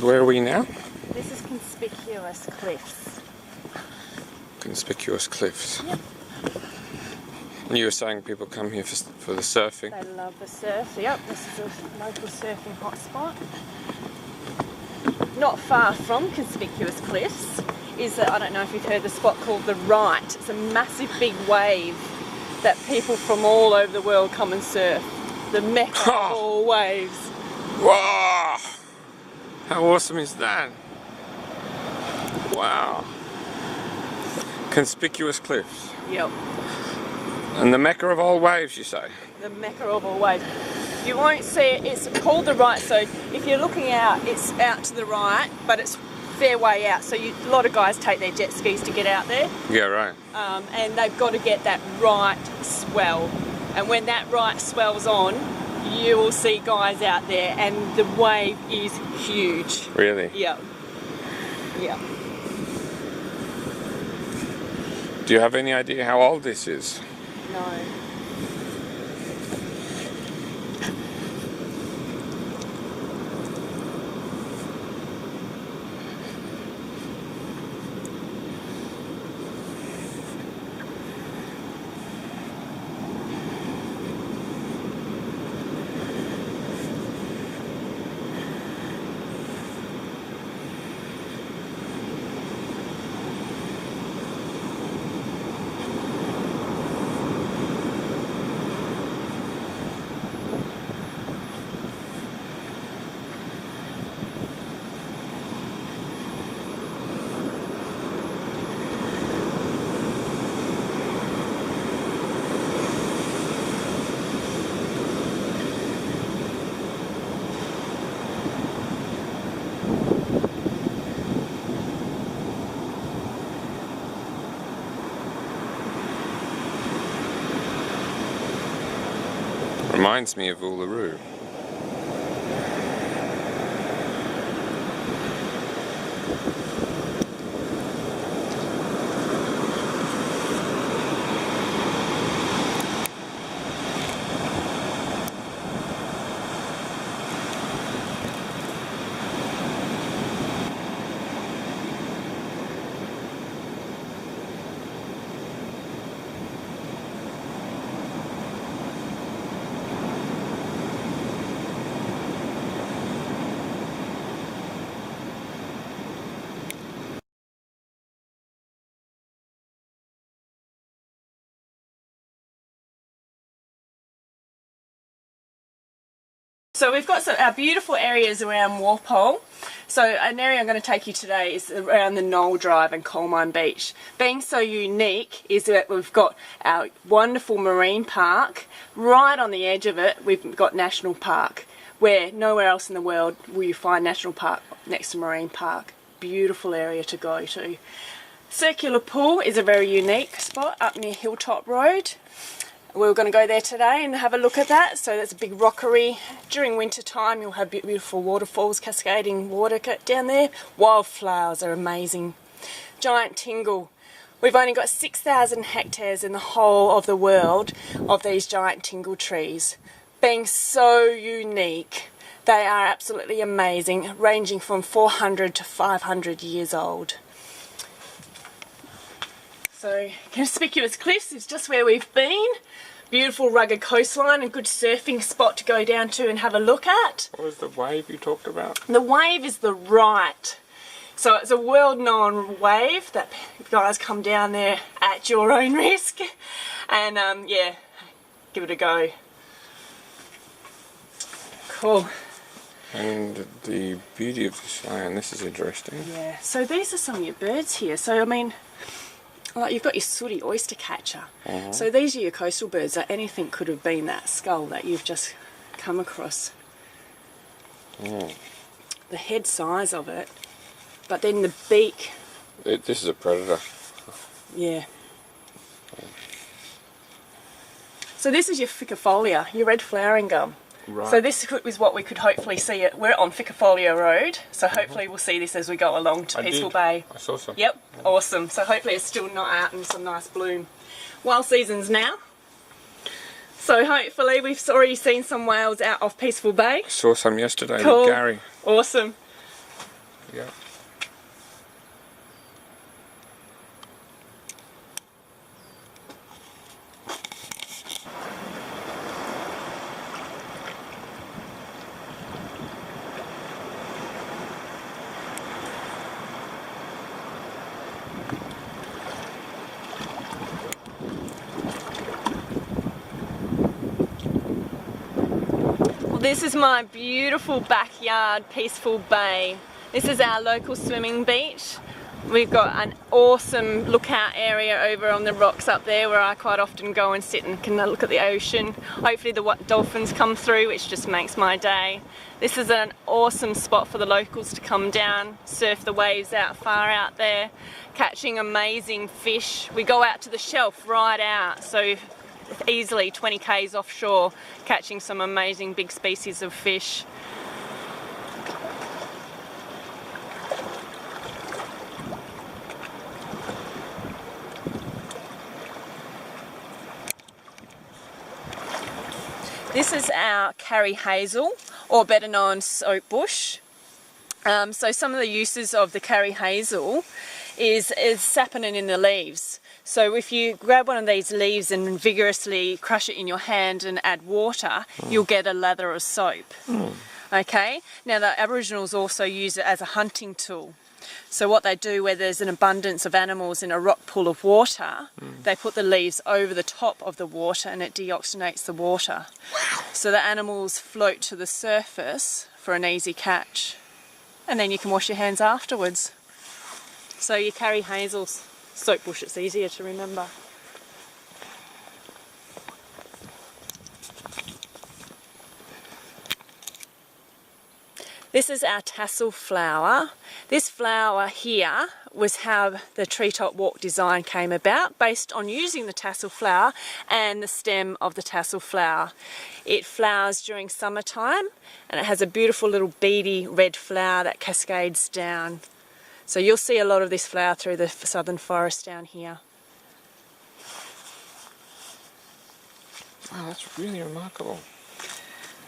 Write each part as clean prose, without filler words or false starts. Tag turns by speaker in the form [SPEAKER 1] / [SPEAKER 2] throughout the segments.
[SPEAKER 1] where are we now?
[SPEAKER 2] This is Conspicuous Cliffs.
[SPEAKER 1] Conspicuous Cliffs.
[SPEAKER 2] Yep.
[SPEAKER 1] And you were saying people come here for the surfing.
[SPEAKER 2] They love the surf. Yep, this is a local surfing hotspot. Not far from Conspicuous Cliffs is, I don't know if you've heard the spot called the Right. It's a massive big wave that people from all over the world come and surf. The mecca of all waves.
[SPEAKER 1] Wow! How awesome is that? Wow. Conspicuous Cliffs.
[SPEAKER 2] Yep.
[SPEAKER 1] And the mecca of all waves, you say?
[SPEAKER 2] The mecca of all waves. You won't see it, it's called the Right, so if you're looking out, it's out to the right, but it's fair way out, so a lot of guys take their jet skis to get out there.
[SPEAKER 1] Yeah, right.
[SPEAKER 2] And they've got to get that right swell. And when that right swell's on, you will see guys out there, and the wave is huge.
[SPEAKER 1] Really?
[SPEAKER 2] Yeah. Yeah.
[SPEAKER 1] Do you have any idea how old this is?
[SPEAKER 2] No.
[SPEAKER 1] Reminds me of Uluru.
[SPEAKER 2] So we've got our beautiful areas around Walpole. So an area I'm going to take you today is around the Knoll Drive and Coal Mine Beach. Being so unique is that we've got our wonderful marine park. Right on the edge of it we've got National Park, where nowhere else in the world will you find National Park next to marine park. Beautiful area to go to. Circular Pool is a very unique spot up near Hilltop Road. We're going to go there today and have a look at that. So that's a big rockery. During winter time you'll have beautiful waterfalls, cascading water down there. Wildflowers are amazing. Giant tingle. We've only got 6,000 hectares in the whole of the world of these giant tingle trees. Being so unique, they are absolutely amazing, ranging from 400 to 500 years old. So Conspicuous Cliffs is just where we've been. Beautiful rugged coastline, a good surfing spot to go down to and have a look at.
[SPEAKER 1] What was the wave you talked about?
[SPEAKER 2] The wave is the Right. So it's a world-known wave that guys come down there at your own risk. And yeah, give it a go. Cool.
[SPEAKER 1] And the beauty of this island, this is interesting.
[SPEAKER 2] Yeah, so these are some of your birds here. So I mean, like you've got your sooty oyster catcher. So these are your coastal birds. That anything could have been that skull that you've just come across. The head size of it, but then the beak.
[SPEAKER 1] This is a predator.
[SPEAKER 2] Yeah. So this is your Ficafolia, your red flowering gum.
[SPEAKER 1] Right.
[SPEAKER 2] So this is what we could hopefully see. We're on Ficafolia Road, so hopefully we'll see this as we go along to Peaceful Bay.
[SPEAKER 1] I saw some.
[SPEAKER 2] Yep, awesome. So hopefully it's still not out in some nice bloom. Wild seasons now. So hopefully we've already seen some whales out off Peaceful Bay.
[SPEAKER 1] I saw some yesterday
[SPEAKER 2] Cool.
[SPEAKER 1] with Gary.
[SPEAKER 2] Awesome.
[SPEAKER 1] Yeah.
[SPEAKER 2] Well, this is my beautiful backyard, peaceful bay. This is our local swimming beach. We've got an awesome lookout area over on the rocks up there where I quite often go and sit and can look at the ocean. Hopefully the dolphins come through, which just makes my day. This is an awesome spot for the locals to come down, surf the waves out far out there, catching amazing fish. We go out to the shelf right out, so easily 20 k's offshore, catching some amazing big species of fish. This is our Carry Hazel, or better known soap bush. So some of the uses of the Carry Hazel is saponin in the leaves. So if you grab one of these leaves and vigorously crush it in your hand and add water, you'll get a lather of soap. Okay? Now the Aboriginals also use it as a hunting tool. So what they do, where there's an abundance of animals in a rock pool of water, they put the leaves over the top of the water and it deoxygenates the water. So the animals float to the surface for an easy catch. And then you can wash your hands afterwards. So you Carry Hazel soap bush, it's easier to remember. This is our tassel flower. This flower here was how the treetop walk design came about, based on using the tassel flower and the stem of the tassel flower. It flowers during summertime and it has a beautiful little beady red flower that cascades down. So you'll see a lot of this flower through the southern forest down here.
[SPEAKER 1] Wow, that's really remarkable.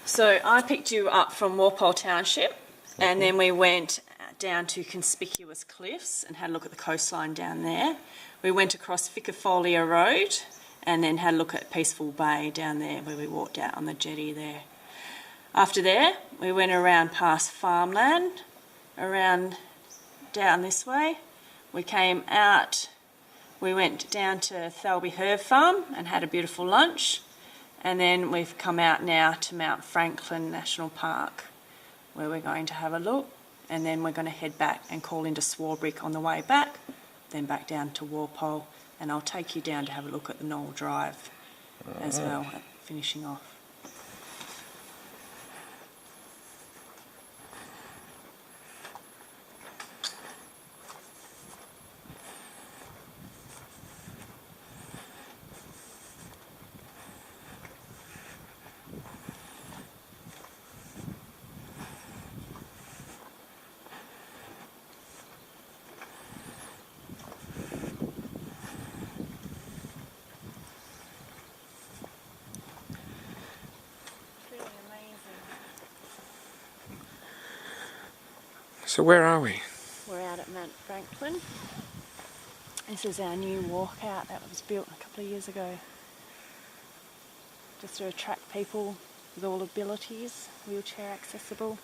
[SPEAKER 2] So I picked you up from Walpole Township and then we went down to Conspicuous Cliffs and had a look at the coastline down there. We went across Ficafolia Road and then had a look at Peaceful Bay down there where we walked out on the jetty there. After there we went around past farmland, around down this way. We came out, we went down to Thalby Herb Farm and had a beautiful lunch. And then we've come out now to Mount Franklin National Park where we're going to have a look, and then we're going to head back and call into Swarbrick on the way back, then back down to Walpole, and I'll take you down to have a look at the Knoll Drive as well, finishing off.
[SPEAKER 1] So where are we?
[SPEAKER 2] We're out at Mount Franklin. This is our new walkout that was built a couple of years ago, just to attract people with all abilities, wheelchair accessible.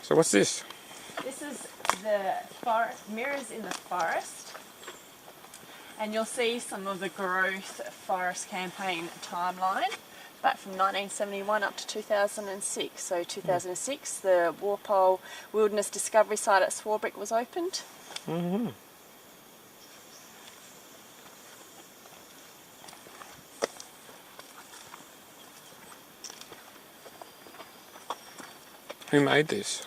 [SPEAKER 1] So what's this?
[SPEAKER 2] This is the forest, mirrors in the forest, and you'll see some of the growth forest campaign timeline back from 1971 up to 2006. So 2006 the Walpole Wilderness Discovery Site at Swarbrick was opened.
[SPEAKER 1] Who made this?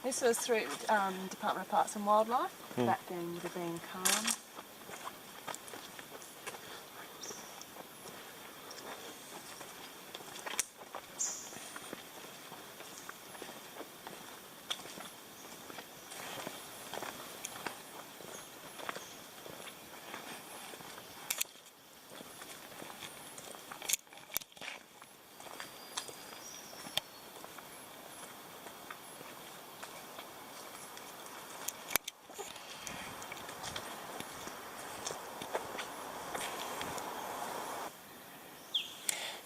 [SPEAKER 2] This was through Department of Parks and Wildlife. Back then would have been calm.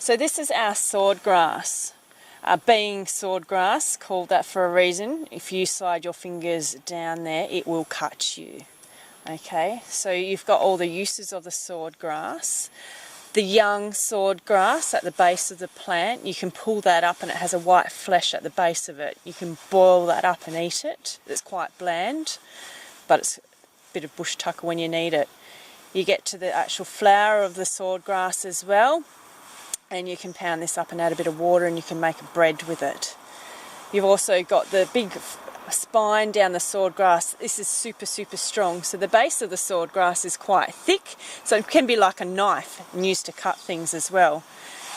[SPEAKER 2] So this is our swordgrass. Being swordgrass, called that for a reason. If you slide your fingers down there, it will cut you. Okay, so you've got all the uses of the swordgrass. The young swordgrass at the base of the plant, you can pull that up and it has a white flesh at the base of it. You can boil that up and eat it. It's quite bland, but it's a bit of bush tucker when you need it. You get to the actual flower of the swordgrass as well, and you can pound this up and add a bit of water and you can make a bread with it. You've also got the big spine down the swordgrass. This is super strong, so the base of the swordgrass is quite thick, so it can be like a knife and used to cut things as well.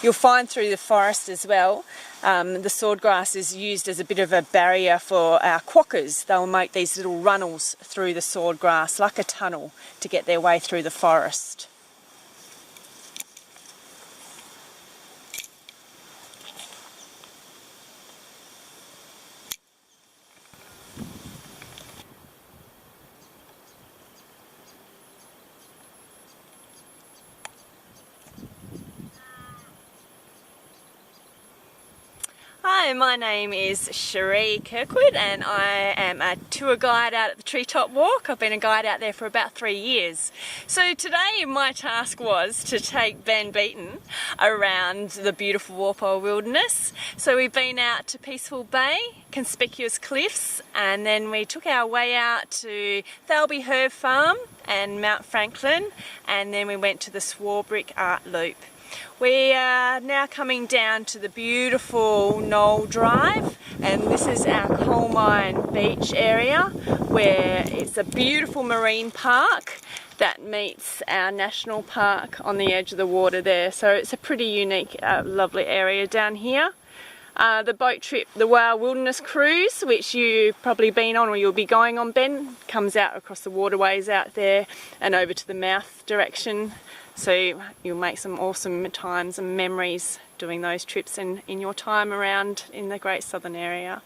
[SPEAKER 2] You'll find through the forest as well, the swordgrass is used as a bit of a barrier for our quokkas. They'll make these little runnels through the swordgrass like a tunnel to get their way through the forest. Hi, my name is Cherie Kirkwood and I am a tour guide out at the Treetop Walk. I've been a guide out there for about 3 years. So today my task was to take Ben Beaton around the beautiful Walpole Wilderness. So we've been out to Peaceful Bay, Conspicuous Cliffs, and then we took our way out to Thalby Herb Farm and Mount Franklin, and then we went to the Swarbrick Art Loop. We are now coming down to the beautiful Knoll Drive, and this is our coal mine beach area where it's a beautiful marine park that meets our national park on the edge of the water there. So it's a pretty unique, lovely area down here. The boat trip, the Whale Wilderness Cruise, which you've probably been on or you'll be going on, Ben, comes out across the waterways out there and over to the mouth direction. So you'll make some awesome times and memories doing those trips in your time around in the Great Southern area.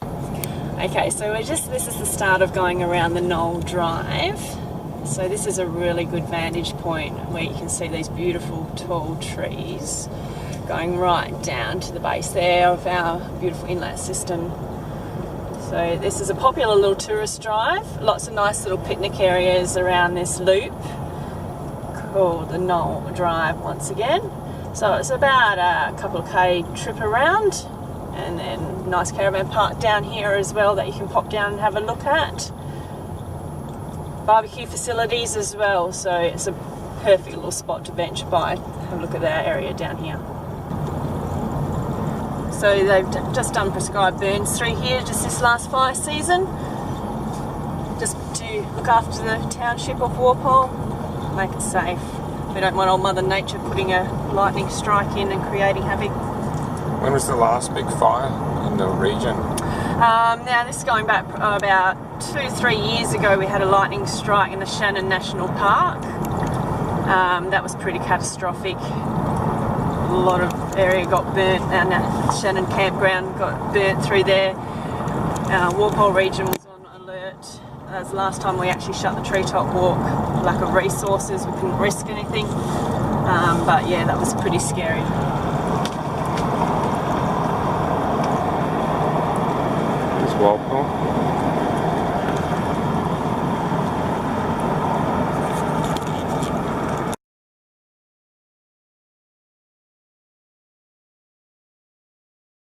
[SPEAKER 2] Okay, so this is the start of going around the Knoll Drive. So this is a really good vantage point where you can see these beautiful tall trees going right down to the base there of our beautiful inlet system. So this is a popular little tourist drive. Lots of nice little picnic areas around this loop called the Knoll Drive once again. So it's about a couple of K trip around, and then nice caravan park down here as well that you can pop down and have a look at. Barbecue facilities as well, so it's a perfect little spot to venture by. Have a look at that area down here. So they've just done prescribed burns through here just this last fire season, just to look after the township of Walpole, make it safe. We don't want old Mother Nature putting a lightning strike in and creating havoc.
[SPEAKER 1] When was the last big fire in the region?
[SPEAKER 2] Now this is going back about 2-3 years ago. We had a lightning strike in the Shannon National Park. That was pretty catastrophic. A lot of area got burnt, and Shannon campground got burnt through there. Walpole region was on alert. That was the last time we actually shut the Treetop Walk. Lack of resources, we couldn't risk anything. But yeah, that was pretty scary.
[SPEAKER 1] Walpole.